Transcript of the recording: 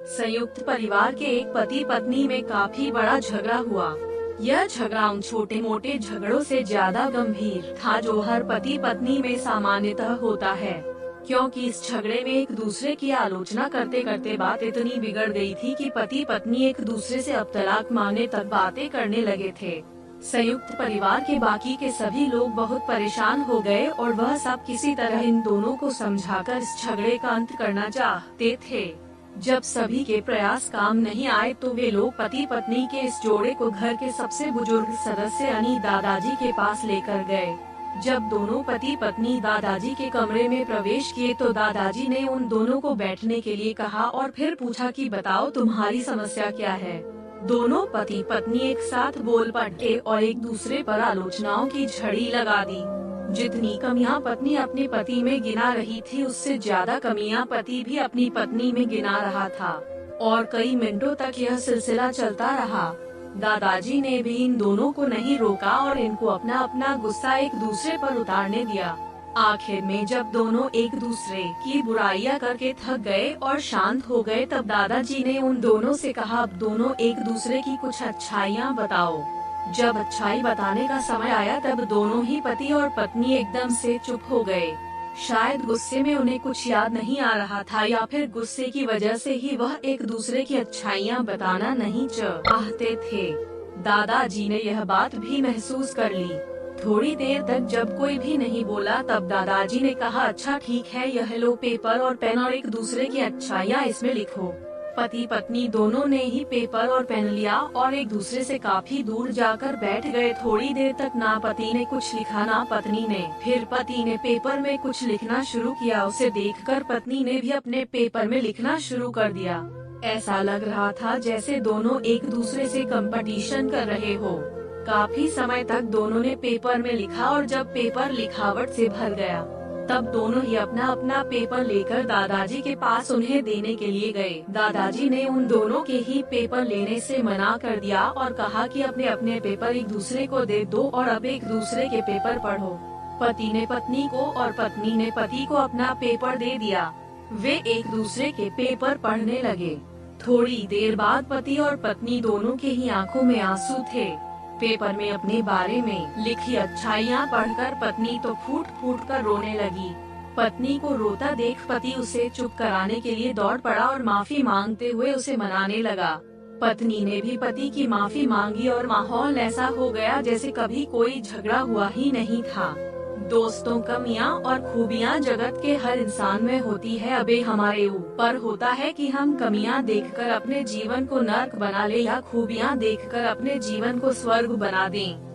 संयुक्त परिवार के एक पति पत्नी में काफी बड़ा झगड़ा हुआ। यह झगड़ा उन छोटे मोटे झगड़ों से ज्यादा गंभीर था जो हर पति पत्नी में सामान्यतः होता है, क्योंकि इस झगड़े में एक दूसरे की आलोचना करते करते बात इतनी बिगड़ गई थी कि पति पत्नी एक दूसरे से अब तलाक मांगने तक बातें करने लगे थे। संयुक्त परिवार के बाकी के सभी लोग बहुत परेशान हो गए और वह सब किसी तरह इन दोनों को समझाकर इस झगड़े का अंत करना चाहते थे। जब सभी के प्रयास काम नहीं आए तो वे लोग पति पत्नी के इस जोड़े को घर के सबसे बुजुर्ग सदस्य यानी दादाजी के पास लेकर गए। जब दोनों पति पत्नी दादाजी के कमरे में प्रवेश किए तो दादाजी ने उन दोनों को बैठने के लिए कहा और फिर पूछा कि बताओ तुम्हारी समस्या क्या है। दोनों पति पत्नी एक साथ बोल पड़े और एक दूसरे पर आलोचनाओं की झड़ी लगा दी। जितनी कमियां पत्नी अपने पति में गिना रही थी उससे ज्यादा कमियां पति भी अपनी पत्नी में गिना रहा था और कई मिनटों तक यह सिलसिला चलता रहा। दादाजी ने भी इन दोनों को नहीं रोका और इनको अपना अपना गुस्सा एक दूसरे पर उतारने दिया। आखिर में जब दोनों एक दूसरे की बुराइयां करके थक गए और शांत हो गए तब दादाजी ने उन दोनों से कहा अब दोनों एक दूसरे की कुछ अच्छाइयां बताओ। जब अच्छाई बताने का समय आया तब दोनों ही पति और पत्नी एकदम से चुप हो गए। शायद गुस्से में उन्हें कुछ याद नहीं आ रहा था या फिर गुस्से की वजह से ही वह एक दूसरे की अच्छाइयां बताना नहीं चाहते थे। दादाजी ने यह बात भी महसूस कर ली। थोड़ी देर तक जब कोई भी नहीं बोला तब दादाजी ने कहा अच्छा ठीक है, यह लो पेपर और पेन और एक दूसरे की अच्छाइयां इसमें लिखो। पति पत्नी दोनों ने ही पेपर और पेन लिया और एक दूसरे से काफी दूर जाकर बैठ गए। थोड़ी देर तक ना पति ने कुछ लिखा ना पत्नी ने। फिर पति ने पेपर में कुछ लिखना शुरू किया। उसे देखकर पत्नी ने भी अपने पेपर में लिखना शुरू कर दिया। ऐसा लग रहा था जैसे दोनों एक दूसरे से कंपटीशन कर रहे हो। काफी समय तक दोनों ने पेपर में लिखा और जब पेपर लिखावट से भर गया तब दोनों ही अपना अपना पेपर लेकर दादाजी के पास उन्हें देने के लिए गए। दादाजी ने उन दोनों के ही पेपर लेने से मना कर दिया और कहा कि अपने अपने पेपर एक दूसरे को दे दो और अब एक दूसरे के पेपर पढ़ो। पति ने पत्नी को और पत्नी ने पति को अपना पेपर दे दिया। वे एक दूसरे के पेपर पढ़ने लगे। थोड़ी देर बाद पति और पत्नी दोनों के ही आंखों में आंसू थे। पेपर में अपने बारे में लिखी अच्छाइयाँ पढ़कर पत्नी तो फूट फूट कर रोने लगी। पत्नी को रोता देख पति उसे चुप कराने के लिए दौड़ पड़ा और माफी मांगते हुए उसे मनाने लगा। पत्नी ने भी पति की माफी मांगी और माहौल ऐसा हो गया जैसे कभी कोई झगड़ा हुआ ही नहीं था। दोस्तों, कमियां और खूबियां जगत के हर इंसान में होती है। अबे हमारे ऊपर होता है कि हम कमियां देखकर अपने जीवन को नर्क बना ले या खूबियां देखकर अपने जीवन को स्वर्ग बना दें।